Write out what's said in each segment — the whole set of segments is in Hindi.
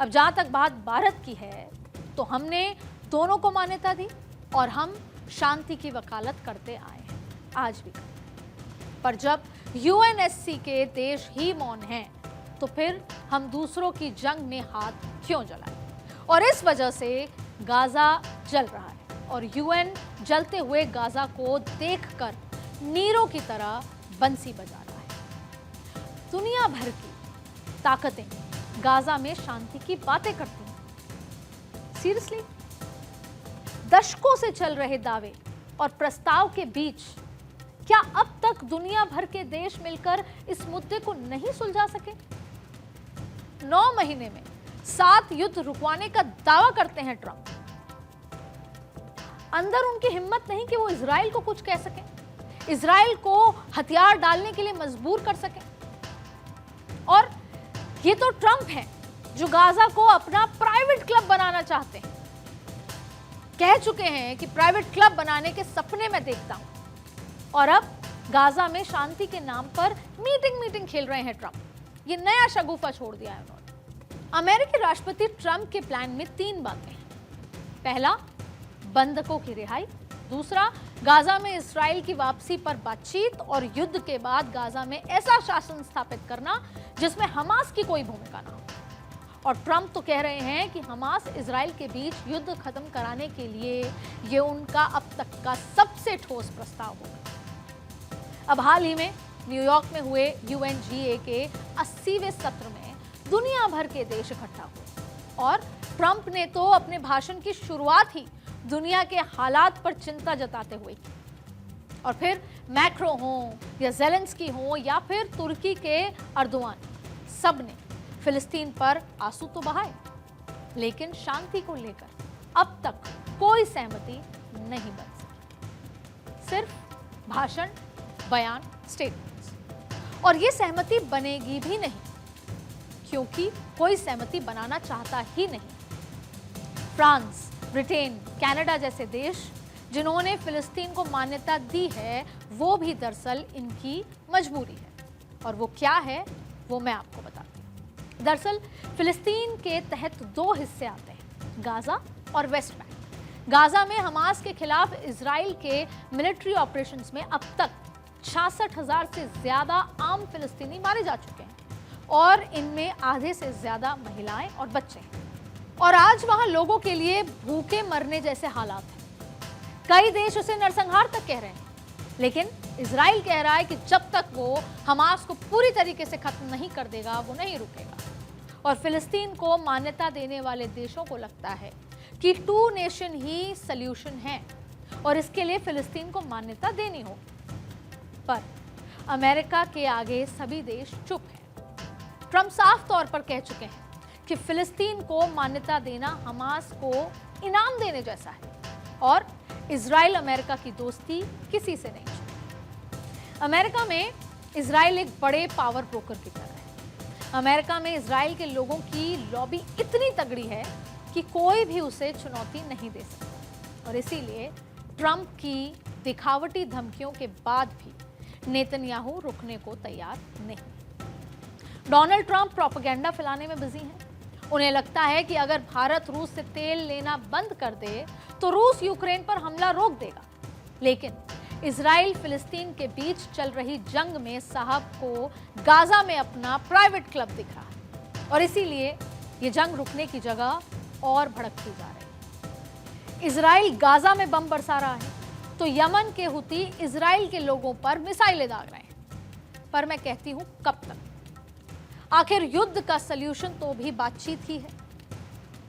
अब जहां तक बात भारत की है तो हमने दोनों को मान्यता दी और हम शांति की वकालत करते आए हैं, आज भी। पर जब यूएनएससी के देश ही मौन हैं, तो फिर हम दूसरों की जंग में हाथ क्यों जलाएं? और इस वजह से गाजा जल रहा है और यूएन जलते हुए गाजा को देखकर नीरों की तरह बंसी बजा रहा है। दुनिया भर की ताकतें गाजा में शांति की बातें करती हैं। सीरियसली? दशकों से चल रहे दावे और प्रस्ताव के बीच क्या अब तक दुनिया भर के देश मिलकर इस मुद्दे को नहीं सुलझा सके? 9 महीने में 7 युद्ध रुकवाने का दावा करते हैं ट्रंप। अंदर उनकी हिम्मत नहीं कि वो इजराइल को कुछ कह सकें, इजराइल को हथियार डालने के लिए मजबूर कर सकें। और ये तो ट्रंप हैं जो गाजा को अपना प्राइवेट क्लब बनाना चाहते हैं। कह चुके हैं कि प्राइवेट क्लब बनाने के सपने मैं देखता हूं। और अब गाजा में शांति के नाम पर मीटिंग खेल रहे हैं ट्रंप। ये नया शगुफा छोड़ दिया है उन्होंने। अमेरिकी राष्ट्रपति ट्रंप के प्लान में 3 बातें हैं। पहला, बंधकों की रिहाई। दूसरा, गाजा में इस्राएल की वापसी पर बातचीत। और युद्ध के बाद गाजा में ऐसा शासन स्थापित करना जिसमें हमास की कोई भूमिका ना हो। और ट्रंप तो कह रहे हैं कि हमास इजराइल के बीच युद्ध खत्म कराने के लिए ये उनका अब तक का सबसे ठोस प्रस्ताव होगा। अब हाल ही में न्यूयॉर्क में हुए यूएनजीए के 80वें सत्र में दुनिया भर के देश इकट्ठा हुए और ट्रंप ने तो अपने भाषण की शुरुआत ही दुनिया के हालात पर चिंता जताते हुए की। और फिर मैक्रो हो या ज़ेलेंस्की हो या फिर तुर्की के अर्दोआन, सबने फिलिस्तीन पर आंसू तो बहाए, लेकिन शांति को लेकर अब तक कोई सहमति नहीं बन सकी। सिर्फ भाषण, बयान, स्टेटमेंट्स। और ये सहमति बनेगी भी नहीं, क्योंकि कोई सहमति बनाना चाहता ही नहीं। फ्रांस, ब्रिटेन, कनाडा जैसे देश जिन्होंने फिलिस्तीन को मान्यता दी है, वो भी दरअसल इनकी मजबूरी है। और वो क्या है, वो मैं आपको बताती हूँ। दरअसल फिलिस्तीन के तहत 2 हिस्से आते हैं, गाजा और वेस्ट बैंक। गाजा में हमास के खिलाफ इजराइल के मिलिट्री ऑपरेशंस में अब तक 66,000 से ज्यादा आम फिलिस्तीनी मारे जा चुके हैं और इनमें आधे से ज्यादा महिलाएं और बच्चे हैं। और आज वहां लोगों के लिए भूखे मरने जैसे हालात हैं। कई देश उसे नरसंहार तक कह रहे हैं, लेकिन इजराइल कह रहा है कि जब तक वो हमास को पूरी तरीके से खत्म नहीं कर देगा, वो नहीं रुकेगा। और फिलिस्तीन को मान्यता देने वाले देशों को लगता है कि 2 नेशन ही सल्यूशन है और इसके लिए फिलिस्तीन को मान्यता देनी होगी। पर अमेरिका के आगे सभी देश चुप हैं। ट्रंप साफ तौर पर कह चुके हैं कि फिलिस्तीन को मान्यता देना हमास को इनाम देने जैसा है और इजराइल अमेरिका की दोस्ती किसी से नहीं छूटी। अमेरिका में इजराइल एक बड़े पावर ब्रोकर की तरह है। अमेरिका में इजराइल के लोगों की लॉबी इतनी तगड़ी है कि कोई भी उसे चुनौती नहीं दे सकता। और इसीलिए ट्रंप की दिखावटी धमकियों के बाद भी नेतन्याहू रुकने को तैयार नहीं। डोनाल्ड ट्रंप प्रोपेगेंडा फैलाने में बिजी हैं। उन्हें लगता है कि अगर भारत रूस से तेल लेना बंद कर दे तो रूस यूक्रेन पर हमला रोक देगा। लेकिन इजराइल फिलिस्तीन के बीच चल रही जंग में साहब को गाजा में अपना प्राइवेट क्लब दिख रहा है और इसीलिए ये जंग रुकने की जगह और भड़कती जा रही है। इजराइल गाजा में बम बरसा रहा है तो यमन के हुती इजराइल के लोगों पर मिसाइलें दाग रहे हैं। पर मैं कहती हूं, कब तक? आखिर युद्ध का सल्यूशन तो भी बातचीत ही है।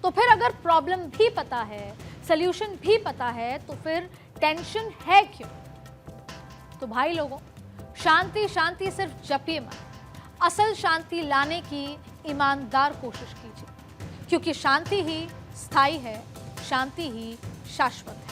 तो फिर अगर प्रॉब्लम भी पता है, सल्यूशन भी पता है, तो फिर टेंशन है क्यों? तो भाई लोगों, शांति शांति सिर्फ जपिए मत, असल शांति लाने की ईमानदार कोशिश कीजिए, क्योंकि शांति ही स्थायी है, शांति ही शाश्वत है।